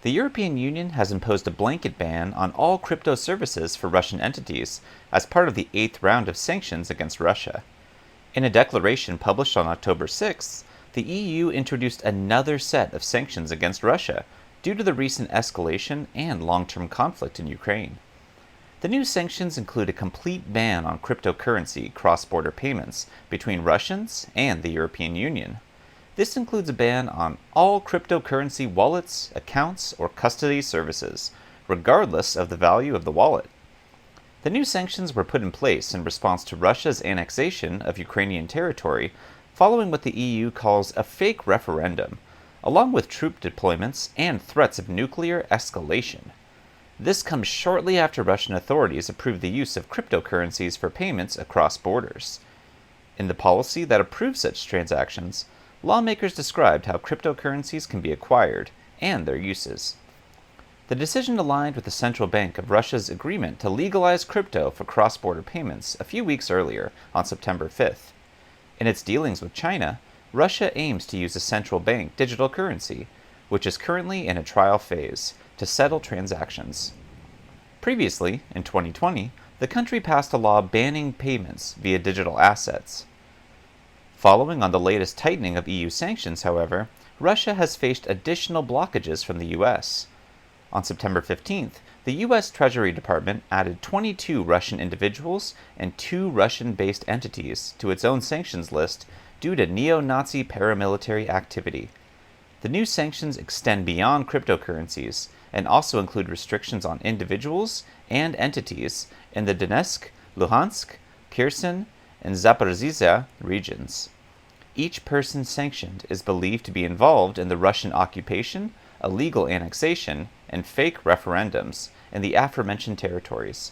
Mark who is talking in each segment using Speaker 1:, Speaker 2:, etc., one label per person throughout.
Speaker 1: The European Union has imposed a blanket ban on all crypto services for Russian entities as part of the 8th round of sanctions against Russia. In a declaration published on October 6th, the EU introduced another set of sanctions against Russia due to the recent escalation and long-term conflict in Ukraine. The new sanctions include a complete ban on cryptocurrency cross-border payments between Russians and the European Union. This includes a ban on all cryptocurrency wallets, accounts, or custody services, regardless of the value of the wallet. The new sanctions were put in place in response to Russia's annexation of Ukrainian territory following what the EU calls a fake referendum, along with troop deployments and threats of nuclear escalation. This comes shortly after Russian authorities approved the use of cryptocurrencies for payments across borders. In the policy that approves such transactions, lawmakers described how cryptocurrencies can be acquired and their uses. The decision aligned with the Central Bank of Russia's agreement to legalize crypto for cross-border payments a few weeks earlier on September 5th. In its dealings with China, Russia aims to use a central bank digital currency, which is currently in a trial phase, to settle transactions. Previously, in 2020, the country passed a law banning payments via digital assets. Following on the latest tightening of EU sanctions, however, Russia has faced additional blockages from the US. On September 15th, the U.S. Treasury Department added 22 Russian individuals and 2 Russian-based entities to its own sanctions list due to neo-Nazi paramilitary activity. The new sanctions extend beyond cryptocurrencies and also include restrictions on individuals and entities in the Donetsk, Luhansk, Kherson, and Zaporizhzhia regions. Each person sanctioned is believed to be involved in the Russian occupation, illegal annexation, and fake referendums in the aforementioned territories.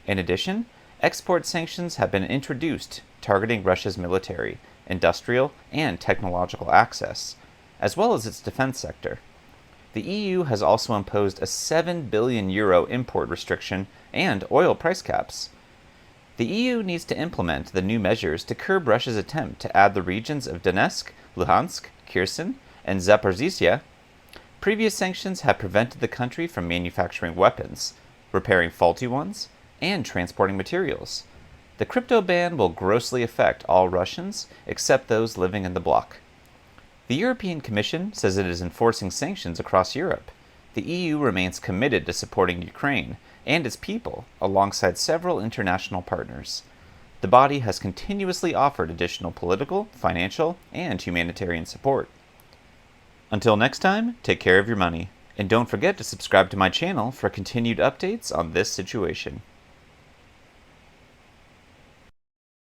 Speaker 1: In addition, export sanctions have been introduced targeting Russia's military, industrial, and technological access, as well as its defense sector. The EU has also imposed a €7 billion import restriction and oil price caps. The EU needs to implement the new measures to curb Russia's attempt to add the regions of Donetsk, Luhansk, Kherson, and Zaporizhzhia. Previous sanctions have prevented the country from manufacturing weapons, repairing faulty ones, and transporting materials. The crypto ban will grossly affect all Russians except those living in the bloc. The European Commission says it is enforcing sanctions across Europe. The EU remains committed to supporting Ukraine and its people alongside several international partners. The body has continuously offered additional political, financial, and humanitarian support. Until next time, take care of your money, and don't forget to subscribe to my channel for continued updates on this situation.